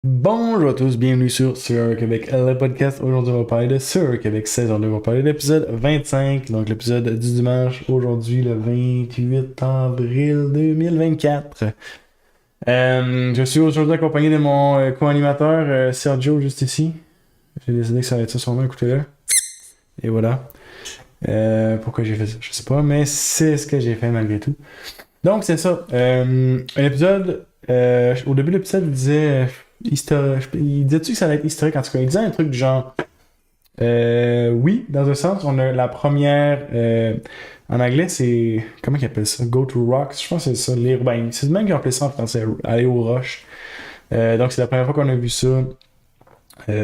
Bonjour à tous, bienvenue sur Québec, le podcast. Aujourd'hui, on va parler de Québec saison 2. On va parler de l'épisode 25, donc l'épisode du dimanche, aujourd'hui le 28 avril 2024. Je suis aujourd'hui accompagné de mon co-animateur Sergio, juste ici. J'ai décidé que ça allait être ça son nom, écoutez-le. Et voilà. Pourquoi j'ai fait ça, je sais pas, mais c'est ce que j'ai fait malgré tout. Donc, c'est ça. Un épisode, au début de l'épisode, il disait. Il disait-tu que ça allait être historique? En tout cas, il disait un truc du genre. Oui, dans un sens, on a la première. En anglais, c'est. Comment ils appellent ça? Go to Rocks. Je pense que c'est ça. Les, ben, c'est le même qui appelé ça en français. Aller aux roches. Donc, c'est la première fois qu'on a vu ça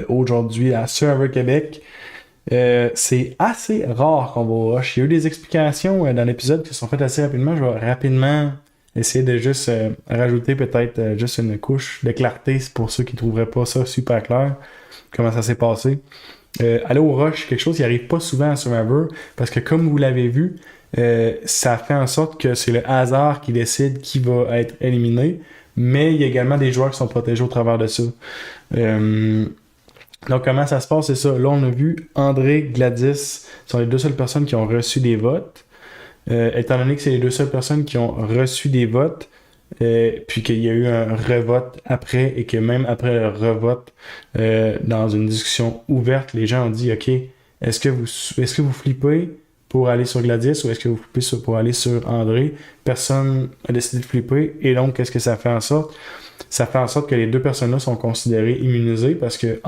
aujourd'hui à Server Québec. C'est assez rare qu'on va au rush. Il y a eu des explications dans l'épisode qui se sont faites assez rapidement. Je vais rapidement essayer de juste rajouter peut-être juste une couche de clarté pour ceux qui ne trouveraient pas ça super clair. Comment ça s'est passé. Aller au rush, quelque chose qui arrive pas souvent à Survivor parce que comme vous l'avez vu, ça fait en sorte que c'est le hasard qui décide qui va être éliminé. Mais il y a également des joueurs qui sont protégés au travers de ça. Euh, donc, comment ça se passe, c'est ça. Là, on a vu André, Gladys sont les deux seules personnes qui ont reçu des votes. Étant donné que c'est les deux seules personnes qui ont reçu des votes, puis qu'il y a eu un revote après, et que même après le revote, dans une discussion ouverte, les gens ont dit, OK, est-ce que vous flippez pour aller sur Gladys ou est-ce que vous flippez pour aller sur André? Personne a décidé de flipper. Et donc, qu'est-ce que ça fait en sorte? Ça fait en sorte que les deux personnes-là sont considérées immunisées parce que,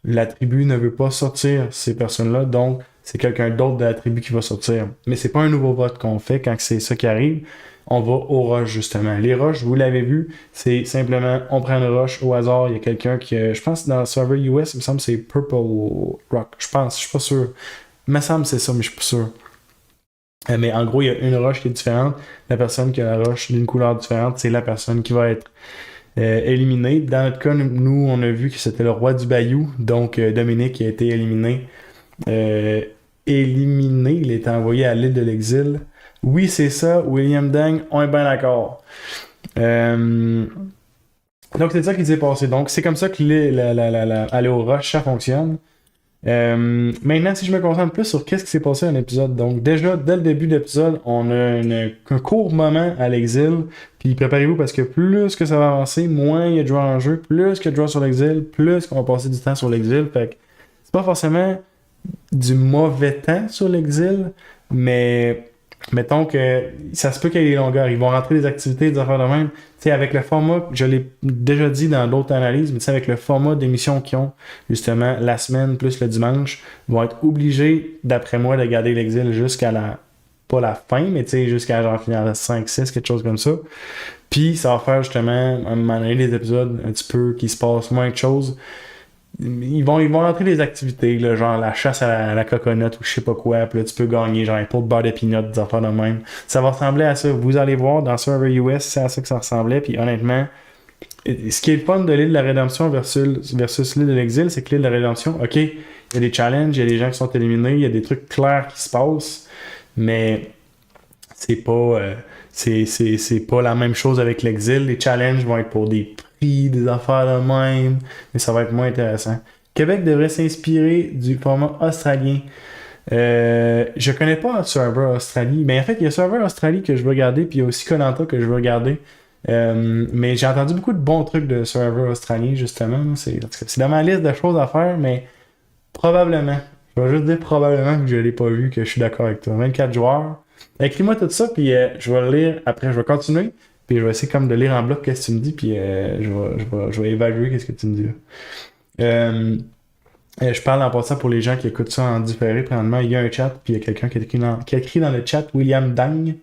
la tribu ne veut pas sortir ces personnes-là, donc c'est quelqu'un d'autre de la tribu qui va sortir. Mais c'est pas un nouveau vote qu'on fait quand c'est ça qui arrive. On va aux roches, justement. Les roches, vous l'avez vu, c'est simplement, on prend une roche au hasard. Il y a quelqu'un qui, je pense, dans le server US, il me semble que c'est Purple Rock. Je suis pas sûr. Il me semble que c'est ça, mais je suis pas sûr. Mais en gros, il y a une roche qui est différente. La personne qui a la roche d'une couleur différente, c'est la personne qui va être éliminé. Dans notre cas, nous, on a vu que c'était le roi du Bayou, donc Dominique qui a été éliminé. Euh, Éliminé, il est envoyé à l'île de l'exil. Oui, c'est ça, William Dang, on est bien d'accord. Euh, donc, c'est ça qui s'est passé. Donc, c'est comme ça que aller au rush, ça fonctionne. Maintenant, si je me concentre plus sur qu'est-ce qui s'est passé dans l'épisode. Donc, déjà, dès le début de l'épisode, on a un court moment à l'exil. Puis préparez-vous parce que plus que ça va avancer, moins il y a de joueurs en jeu, plus qu'il y a de joueurs sur l'exil, plus qu'on va passer du temps sur l'exil. Fait que c'est pas forcément du mauvais temps sur l'exil, mais mettons que ça se peut qu'il y ait des longueurs. Ils vont rentrer des activités, des affaires de même. Tu sais, avec le format, je l'ai déjà dit dans d'autres analyses, mais tu sais, avec le format d'émission qu'ils ont, justement, la semaine plus le dimanche, ils vont être obligés, d'après moi, de garder l'exil jusqu'à pas la fin, mais tu sais, jusqu'à genre finir 5-6, quelque chose comme ça. Puis ça va faire justement, à un moment donné, des épisodes un petit peu qui se passent moins de choses. Ils vont rentrer des activités, là, genre la chasse à la coconut ou je sais pas quoi, puis là tu peux gagner genre un pot de beurre de peanut, des affaires de même. Ça va ressembler à ça. Vous allez voir dans Server US, c'est à ça que ça ressemblait, puis honnêtement, ce qui est le fun de l'île de la rédemption versus l'île de l'exil, c'est que l'île de la rédemption, ok, il y a des challenges, il y a des gens qui sont éliminés, il y a des trucs clairs qui se passent, mais c'est pas, c'est pas la même chose avec l'exil. Les challenges vont être pour des prix, des affaires de même, mais ça va être moins intéressant. Québec devrait s'inspirer du format australien. Je connais pas un serveur Australie, mais en fait, il y a un serveur Australie que je veux regarder, puis il y a aussi koh que je veux regarder. Mais j'ai entendu beaucoup de bons trucs de serveur australien, justement. C'est dans ma liste de choses à faire, mais probablement. Je vais juste dire probablement que je l'ai pas vu, que je suis d'accord avec toi. 24 joueurs. Écris-moi tout ça, puis je vais le lire. Après, je vais continuer. Puis je vais essayer comme de lire en bloc qu'est-ce que tu me dis, puis je vais évaluer qu'est-ce que tu me dis. Euh, je parle en passant pour les gens qui écoutent ça en différé. Présentement, il y a un chat, puis il y a quelqu'un qui a écrit dans le chat William Dang.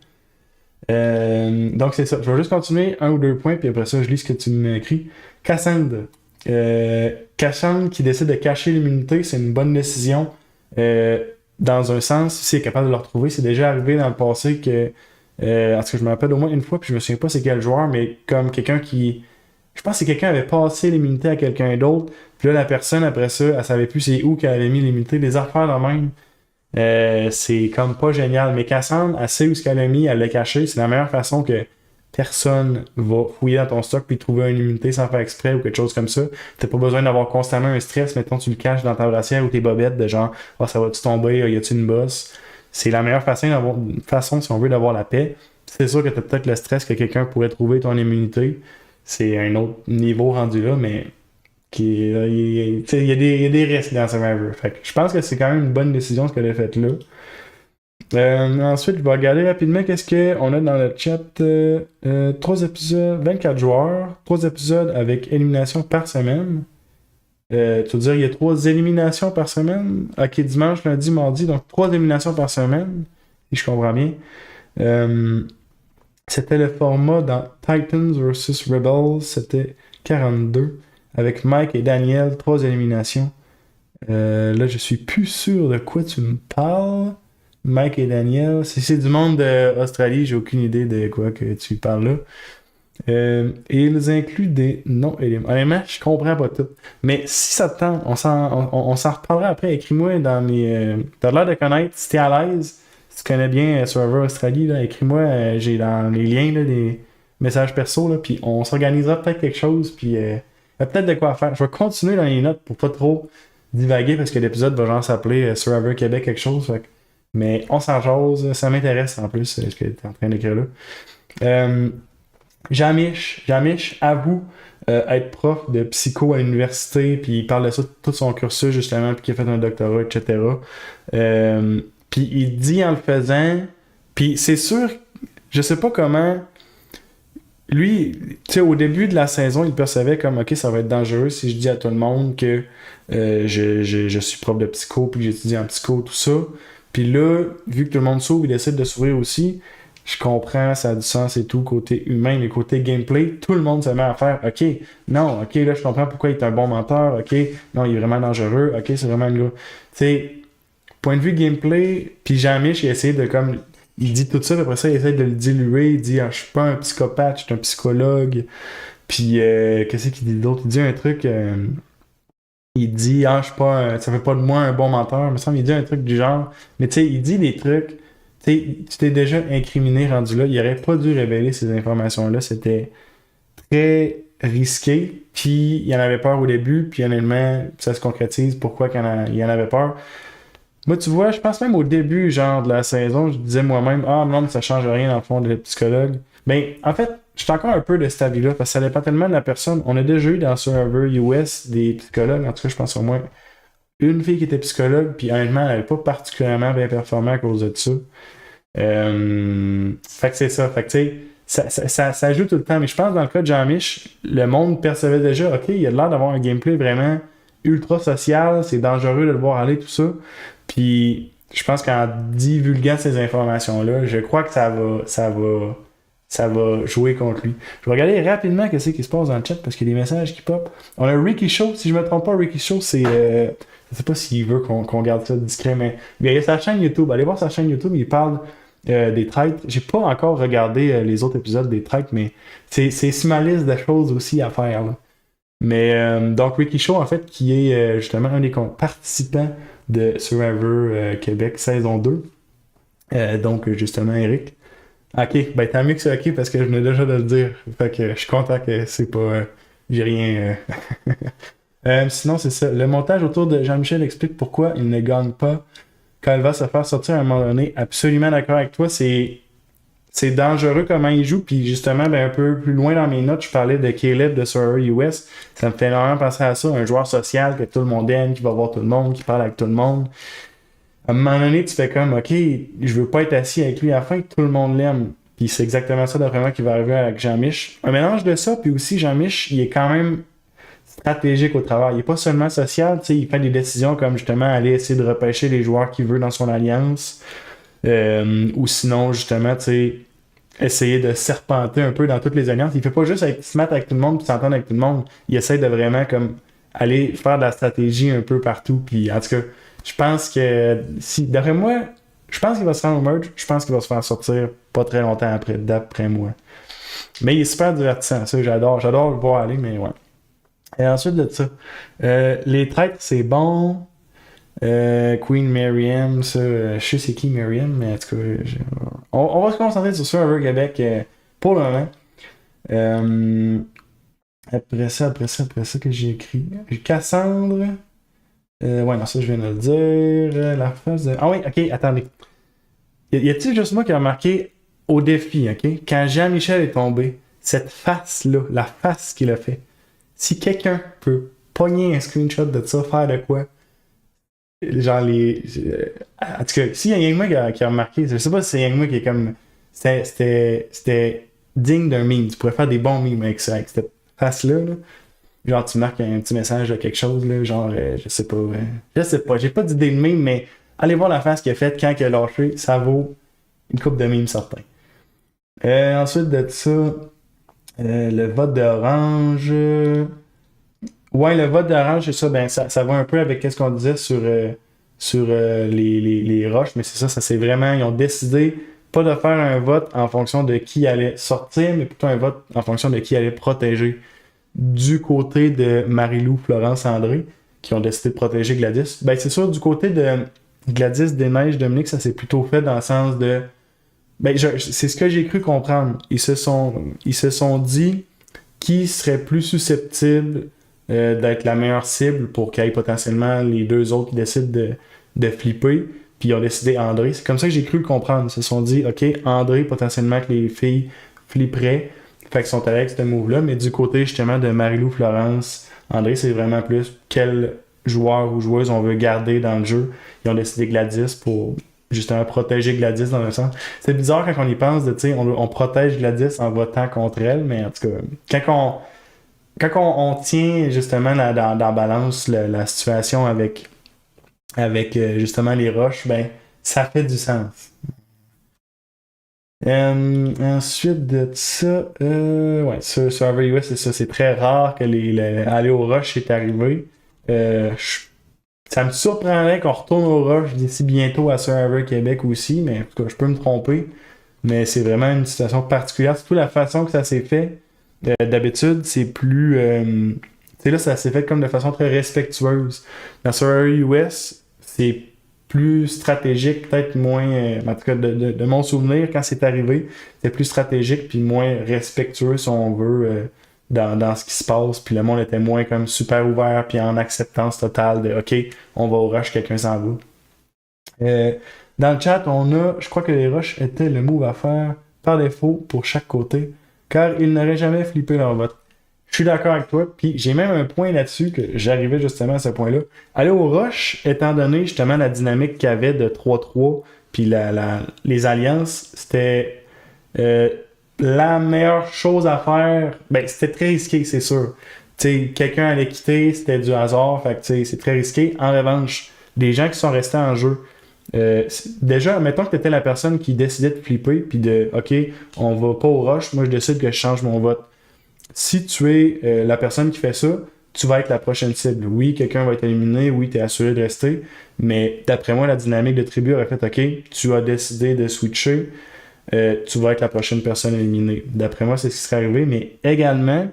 Donc c'est ça. Je vais juste continuer un ou deux points, puis après ça, je lis ce que tu m'écris. Cassandre. Cassandre qui décide de cacher l'immunité, c'est une bonne décision. Dans un sens, si elle est capable de le retrouver, c'est déjà arrivé dans le passé que. En tout cas, je me rappelle au moins une fois, puis je me souviens pas c'est quel joueur, mais comme quelqu'un qui. Je pense que quelqu'un avait passé l'immunité à quelqu'un d'autre, puis là, la personne, après ça, elle savait plus c'est où qu'elle avait mis l'immunité. Les affaires de même. C'est comme pas génial. Mais Cassandre, elle sait où ce qu'elle a mis, elle l'a caché. C'est la meilleure façon que personne va fouiller dans ton stock puis trouver une immunité sans faire exprès ou quelque chose comme ça. T'as pas besoin d'avoir constamment un stress, mettons tu le caches dans ta brassière ou tes bobettes de genre « Ah, ça va-tu tomber? Y a-tu une bosse? » C'est la meilleure façon si on veut d'avoir la paix. C'est sûr que t'as peut-être le stress que quelqu'un pourrait trouver ton immunité. C'est un autre niveau rendu là, mais il y a des risques dans Survivor. Fait que je pense que c'est quand même une bonne décision ce qu'elle a fait là. Ensuite, je vais regarder rapidement qu'est-ce qu'on a dans le chat. 3 épisodes, 24 joueurs, 3 épisodes avec élimination par semaine. Tu veux dire, il y a 3 éliminations par semaine? Ok, dimanche, lundi, mardi, donc 3 éliminations par semaine, si je comprends bien. C'était le format dans Titans vs Rebels, c'était 42, avec Mike et Daniel, 3 éliminations. Là, je suis plus sûr de quoi tu me parles. Mike et Daniel, c'est du monde d'Australie, j'ai aucune idée de quoi que tu parles là. Et ils incluent des non-éléments. Honnêtement, je comprends pas tout. Mais si ça te tente, on s'en reparlera après. Écris-moi dans mes. T'as l'air de connaître, si t'es à l'aise, si tu connais bien Survivor Australie, là, écris-moi, j'ai dans les liens là, des messages perso, là, puis on s'organisera peut-être quelque chose, puis il y a peut-être de quoi faire. Je vais continuer dans les notes pour pas trop divaguer parce que l'épisode va genre s'appeler Survivor Québec quelque chose. Fait que... Mais on s'en jase, ça m'intéresse en plus, ce que tu es en train d'écrire là. Jamish avoue être prof de psycho à l'université, puis il parle de ça tout son cursus justement, puis qu'il a fait un doctorat, etc. Puis il dit en le faisant, puis c'est sûr, je sais pas comment, lui, tu sais, au début de la saison, il percevait comme, ok, ça va être dangereux si je dis à tout le monde que je suis prof de psycho, puis que j'étudie en psycho, tout ça. Puis là, vu que tout le monde s'ouvre, il décide de s'ouvrir aussi. Je comprends, ça a du sens et tout, côté humain, mais côté gameplay, tout le monde se met à faire OK, non, OK, là, je comprends pourquoi il est un bon menteur, OK, non, il est vraiment dangereux, OK, c'est vraiment le gars. Tu sais, point de vue gameplay, puis Jean-Mich, il essaie de comme. Il dit tout ça, puis après ça, il essaie de le diluer. Il dit, ah, je suis pas un psychopathe, je suis un psychologue. Puis, qu'est-ce qu'il dit d'autre? Il dit un truc. Il dit, ah, je suis pas. Ça fait pas de moi un bon menteur. Il me semble, il dit un truc du genre. Mais tu sais, il dit des trucs. Tu sais, tu t'es déjà incriminé rendu là. Il aurait pas dû révéler ces informations-là. C'était très risqué. Puis, il en avait peur au début. Puis, honnêtement, ça se concrétise. Pourquoi il en avait peur? Moi, tu vois, je pense même au début, genre, de la saison, je disais moi-même, ah non, mais ça change rien dans le fond de psychologue. Ben, en fait, je suis encore un peu de cet avis-là, parce que ça dépend tellement de la personne. On a déjà eu dans Survivor US des psychologues, en tout cas, je pense au moins une fille qui était psychologue, puis honnêtement, elle n'avait pas particulièrement bien performé à cause de ça. Fait que c'est ça. Fait que tu sais, ça joue tout le temps. Mais je pense dans le cas de Jean-Mich, le monde percevait déjà, ok, il a l'air d'avoir un gameplay vraiment ultra social, c'est dangereux de le voir aller, tout ça. Puis je pense qu'en divulguant ces informations-là, je crois que ça va jouer contre lui. Je vais regarder rapidement ce qui se passe dans le chat parce qu'il y a des messages qui pop. On a Ricky Show, si je me trompe pas, Ricky Show, c'est... je sais pas s'il veut qu'on garde ça discret, mais il y a sa chaîne YouTube. Allez voir sa chaîne YouTube, il parle des traîtres. J'ai pas encore regardé les autres épisodes des traîtres, mais c'est sur ma liste de choses aussi à faire. Là. Mais donc Ricky Show, en fait, qui est justement un des participants de Survivor Québec saison 2. Donc, justement, Eric. Ok, ben tant mieux que c'est ok parce que je venais déjà de le dire. Fait que je suis content que c'est pas. J'ai rien. Sinon, c'est ça. Le montage autour de Jean-Michel explique pourquoi il ne gagne pas quand il va se faire sortir à un moment donné. Absolument d'accord avec toi. C'est dangereux comment il joue. Puis justement, ben, un peu plus loin dans mes notes, je parlais de Caleb de Survivor US. Ça me fait énormément penser à ça. Un joueur social que tout le monde aime, qui va voir tout le monde, qui parle avec tout le monde. À un moment donné, tu fais comme, OK, je veux pas être assis avec lui à la fin, que tout le monde l'aime. Puis c'est exactement ça, d'après moi, qui va arriver avec Jean-Mich. Un mélange de ça, puis aussi Jean-Mich, il est quand même stratégique au travail. Il est pas seulement social, tu sais, il fait des décisions comme justement aller essayer de repêcher les joueurs qu'il veut dans son alliance. Ou sinon, justement, tu sais, essayer de serpenter un peu dans toutes les alliances. Il fait pas juste se mettre avec tout le monde puis s'entendre avec tout le monde. Il essaie de vraiment comme aller faire de la stratégie un peu partout. Puis en tout cas, je pense que si d'après moi, je pense qu'il va se faire au merge. Je pense qu'il va se faire sortir pas très longtemps après, d'après moi. Mais il est super divertissant. Ça, j'adore le voir aller, mais ouais. Et ensuite de ça, les traîtres, c'est bon. Queen Maryam, ça, je sais c'est qui Maryam, mais en tout cas, on va se concentrer sur Survivor Québec pour le moment. Euh, après ça, que j'ai écrit. Cassandre. Ouais, non, ça, je viens de le dire. La face de... Ah oui, ok, attendez. Y a-t-il juste moi qui a remarqué au défi, ok? Quand Jean-Michel est tombé, cette face-là, la face qu'il a fait, si quelqu'un peut pogner un screenshot de ça, faire de quoi? Genre les. En tout cas, s'il y a Yang Moi qui a remarqué, je sais pas si c'est Yang Moi qui est comme. C'était digne d'un meme. Tu pourrais faire des bons memes avec ça, avec cette face-là. Là. Genre, tu marques un petit message de quelque chose, là, genre, je sais pas, j'ai pas d'idée de meme, mais allez voir la face qu'il a faite quand il a lâché, ça vaut une coupe de meme certain. Ensuite de ça, le vote d'Orange. Ouais, le vote d'Orange, c'est ça, ben ça va un peu avec ce qu'on disait sur les roches, mais c'est ça, ça c'est vraiment, ils ont décidé pas de faire un vote en fonction de qui allait sortir, mais plutôt un vote en fonction de qui allait protéger. Du côté de Marie-Lou, Florence, André, qui ont décidé de protéger Gladys, ben c'est sûr, du côté de Gladys, Desneiges, Dominique, ça s'est plutôt fait dans le sens de c'est ce que j'ai cru comprendre. Ils se sont dit qui serait plus susceptible d'être la meilleure cible pour qu'il y ait potentiellement les deux autres qui décident de flipper. Puis ils ont décidé André. C'est comme ça que j'ai cru le comprendre. Ils se sont dit, OK, André, potentiellement que les filles flipperaient. Fait qu'ils sont allés avec ce move-là. Mais du côté justement de Marie-Lou, Florence, André, c'est vraiment plus quel joueur ou joueuse on veut garder dans le jeu. Ils ont décidé Gladys pour justement protéger Gladys dans un sens. C'est bizarre quand on y pense de, tu sais, on protège Gladys en votant contre elle, mais en tout cas, quand on tient justement dans balance la situation avec justement les roches, ben ça fait du sens. Ensuite de ça, ouais, sur Server US, c'est ça, c'est très rare que aller aux roches est arrivé. Ça me surprendrait qu'on retourne aux roches d'ici bientôt à Server Québec aussi, mais en tout cas, je peux me tromper. Mais c'est vraiment une situation particulière, surtout la façon que ça s'est fait. D'habitude, c'est plus. Tu sais, là, ça s'est fait comme de façon très respectueuse. Dans Server US, c'est plus stratégique, peut-être moins. En tout cas, de mon souvenir, quand c'est arrivé, c'était plus stratégique puis moins respectueux, si on veut, dans ce qui se passe. Puis le monde était moins comme super ouvert puis en acceptance totale de OK, on va au rush, quelqu'un s'en va. Dans le chat, je crois que les rushs étaient le move à faire par défaut pour chaque côté, car ils n'auraient jamais flippé leur vote. Je suis d'accord avec toi, puis j'ai même un point là-dessus que j'arrivais justement à ce point-là. Aller au rush, étant donné justement la dynamique qu'il y avait de 3-3, puis les alliances, c'était la meilleure chose à faire. Ben, c'était très risqué, c'est sûr. T'sais, quelqu'un allait quitter, c'était du hasard, fait que c'est très risqué. En revanche, des gens qui sont restés en jeu, déjà, mettons que tu étais la personne qui décidait de flipper, puis de OK, on va pas au rush, moi je décide que je change mon vote. Si tu es la personne qui fait ça, tu vas être la prochaine cible. Oui, quelqu'un va être éliminé, oui, tu es assuré de rester, mais d'après moi, la dynamique de tribu aurait fait OK, tu as décidé de switcher, tu vas être la prochaine personne éliminée. D'après moi, c'est ce qui serait arrivé, mais également,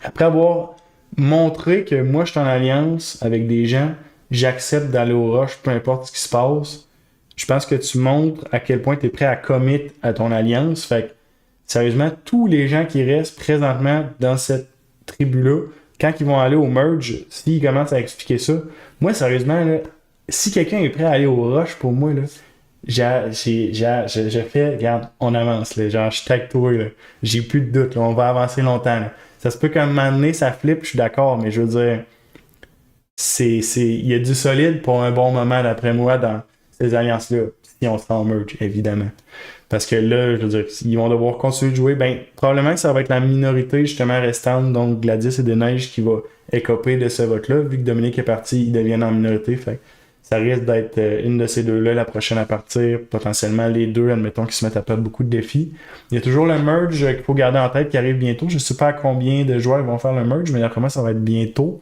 après avoir montré que moi je suis en alliance avec des gens, j'accepte d'aller au rush, peu importe ce qui se passe. Je pense que tu montres à quel point tu es prêt à commit à ton alliance. Fait que, sérieusement, tous les gens qui restent présentement dans cette tribu-là, quand ils vont aller au merge, s'ils commencent à expliquer ça, moi, sérieusement, là, si quelqu'un est prêt à aller au rush, pour moi, là, je fais, regarde, on avance, là, genre, je tag toi, là, j'ai plus de doute, là, on va avancer longtemps. Là. Ça se peut qu'à un moment donné, ça flippe, je suis d'accord, mais je veux dire, il y a du solide pour un bon moment, d'après moi, dans ces alliances-là, si on se rend en merge, évidemment. Parce que là, je veux dire, ils vont devoir continuer de jouer. Ben, probablement que ça va être la minorité, justement, restante, donc Gladys et Desneiges qui va écoper de ce vote-là. Vu que Dominique est parti, ils deviennent en minorité. Fait ça risque d'être une de ces deux-là, la prochaine à partir. Potentiellement les deux, admettons, qui se mettent à perdre beaucoup de défis. Il y a toujours le merge qu'il faut garder en tête qui arrive bientôt. Je ne sais pas à combien de joueurs vont faire le merge, mais d'après moi, ça va être bientôt.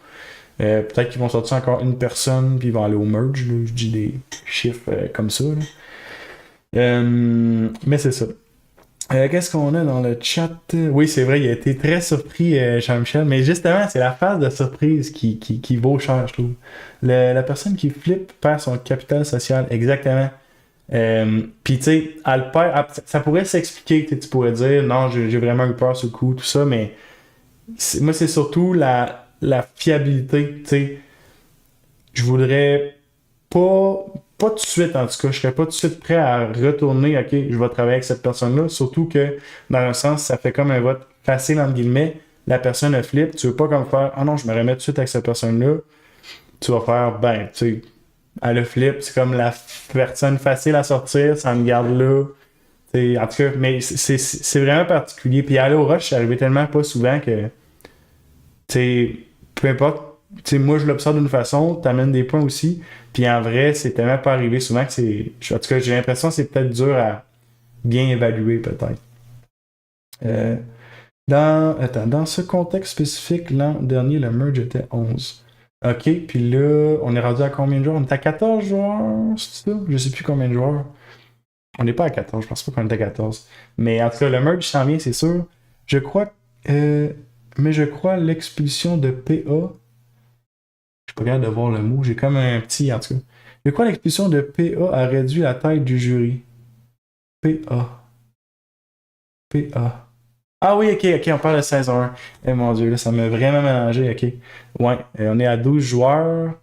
Peut-être qu'ils vont sortir encore une personne, puis ils vont aller au merge. Là. Je dis des chiffres comme ça. Mais c'est ça. Qu'est-ce qu'on a dans le chat? Oui, c'est vrai, il a été très surpris, Jean-Michel. Mais justement, c'est la phase de surprise qui vaut cher, je trouve. La personne qui flippe perd son capital social, exactement. Puis tu sais, elle le perd, ça pourrait s'expliquer, tu pourrais dire non, j'ai vraiment eu peur sur le coup, tout ça, mais moi c'est surtout la fiabilité, tu sais. Je voudrais pas, pas tout de suite en tout cas, je serais pas tout de suite prêt à retourner, ok, je vais travailler avec cette personne-là, surtout que dans un sens, ça fait comme un vote facile entre guillemets, la personne a flip, tu veux pas comme faire, ah non, je me remets tout de suite avec cette personne-là, tu vas faire, ben, tu sais, elle a flip, c'est comme la personne facile à sortir, ça me garde là. T'sais, en tout cas, mais c'est vraiment particulier. Puis aller au rush, c'est arrivé tellement pas souvent que, tu sais, peu importe, tu sais, moi je l'observe d'une façon, t'amènes des points aussi. Puis en vrai, c'est tellement pas arrivé souvent que c'est. En tout cas, j'ai l'impression que c'est peut-être dur à bien évaluer, peut-être. Euh, dans ce contexte spécifique, l'an dernier, le merge était 11. OK, puis là, on est rendu à combien de joueurs? On est à 14 joueurs, c'est ça? Je sais plus combien de joueurs. On n'est pas à 14, je pense pas qu'on est à 14. Mais en tout cas, le merge s'en vient, c'est sûr. Je crois. euh, mais je crois l'expulsion de PA. Je suis pas capable de voir le mot, j'ai comme un petit, en tout cas. Je crois l'expulsion de PA a réduit la taille du jury. PA. PA. Ah oui, ok, on parle de saison 1. Eh mon dieu, là, ça m'a vraiment mélangé, ok. Ouais, on est à 12 joueurs.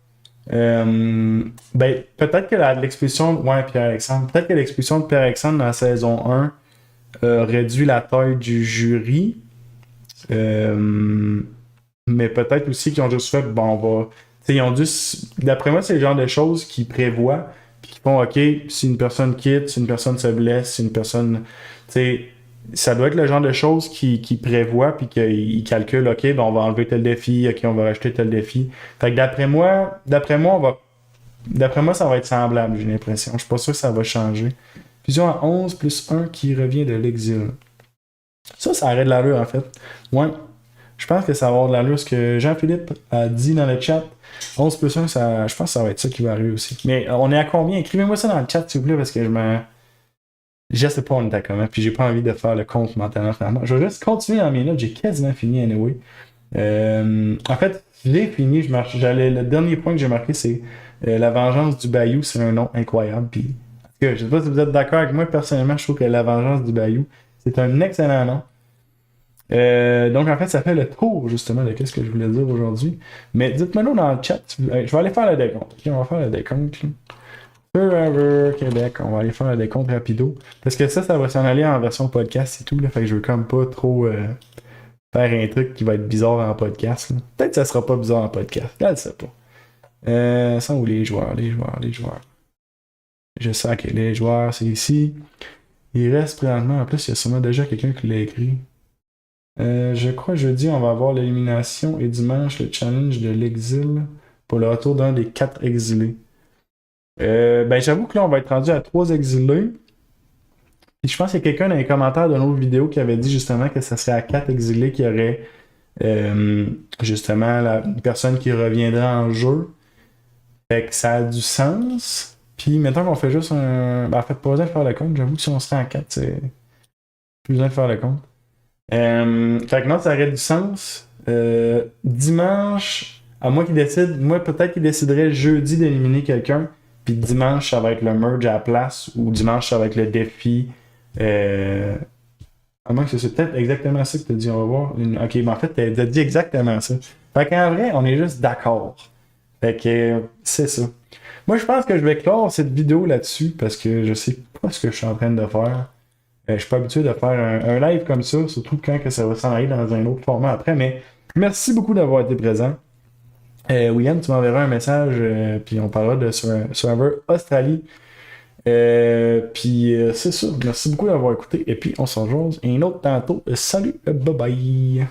Ben, peut-être que l'expulsion. Ouais, Pierre-Alexandre. Peut-être que l'expulsion de Pierre-Alexandre dans la saison 1 réduit la taille du jury. Mais peut-être aussi qu'ils ont juste fait, bon, on va. Tu sais, ils ont dû. D'après moi, c'est le genre de choses qu'ils prévoient. Puis qu'ils font, OK, si une personne quitte, si une personne se blesse, si une personne. Tu sais, ça doit être le genre de choses qu'ils prévoient. Puis qu'ils calculent, OK, ben, on va enlever tel défi, OK, on va rajouter tel défi. Fait que d'après moi, on va. D'après moi, ça va être semblable, j'ai l'impression. Je suis pas sûr que ça va changer. Fusion à 11 plus 1 qui revient de l'exil. Ça arrête l'allure, en fait. Ouais. Je pense que ça va avoir de l'allure. Ce que Jean-Philippe a dit dans le chat, 11 plus 1, ça, je pense que ça va être ça qui va arriver aussi. Mais on est à combien? Écrivez-moi ça dans le chat, s'il vous plaît, parce que je sais pas on est à combien, puis j'ai pas envie de faire le compte mentalement. Finalement. Je vais juste continuer dans mes notes, j'ai quasiment fini anyway. En fait, j'ai fini, le dernier point que j'ai marqué, c'est La vengeance du Bayou, c'est un nom incroyable. Puis, en tout cas, je sais pas si vous êtes d'accord avec moi, personnellement, je trouve que La vengeance du Bayou, c'est un excellent nom. Donc en fait, ça fait le tour justement de ce que je voulais dire aujourd'hui. Mais dites-moi-le dans le chat. Je vais aller faire le décompte. Ok, on va faire le décompte. Forever Québec, on va aller faire le décompte rapido. Parce que ça va s'en aller en version podcast et tout. Là, fait que je veux comme pas trop faire un truc qui va être bizarre en podcast. Là. Peut-être que ça sera pas bizarre en podcast. Je ne sais pas. Sans où les joueurs. Je sais que les joueurs, c'est ici. Il reste présentement. En plus, il y a sûrement déjà quelqu'un qui l'a écrit. Je crois jeudi, on va avoir l'élimination et dimanche, le challenge de l'exil pour le retour d'un des 4 exilés. Ben, j'avoue que là, on va être rendu à 3 exilés. Puis je pense qu'il y a quelqu'un dans les commentaires de notre vidéo qui avait dit justement que ça serait à 4 exilés qu'il y aurait justement une personne qui reviendrait en jeu. Fait que ça a du sens. Puis mettons qu'on fait juste un. Ben, en fait, pas besoin de faire le compte. J'avoue que si on serait à 4, c'est plus besoin de faire le compte. Fait que non, ça aurait du sens. Dimanche, à moi qui décide, moi peut-être qu'il déciderait jeudi d'éliminer quelqu'un, puis dimanche ça va être le merge à la place, ou dimanche ça va être le défi. À moins que c'est peut-être exactement ça que tu as dit, on va voir. Ok, mais en fait, tu as dit exactement ça. Fait qu'en vrai, on est juste d'accord. Fait que c'est ça. Moi, je pense que je vais clore cette vidéo là-dessus parce que je sais pas ce que je suis en train de faire. Je suis pas habitué de faire un live comme ça, surtout quand que ça va s'en aller dans un autre format après. Mais merci beaucoup d'avoir été présent. William, tu m'enverras un message, puis on parlera de serveur Australie. Puis c'est ça. Merci beaucoup d'avoir écouté. Et puis on s'en jase un autre tantôt. Salut, bye bye.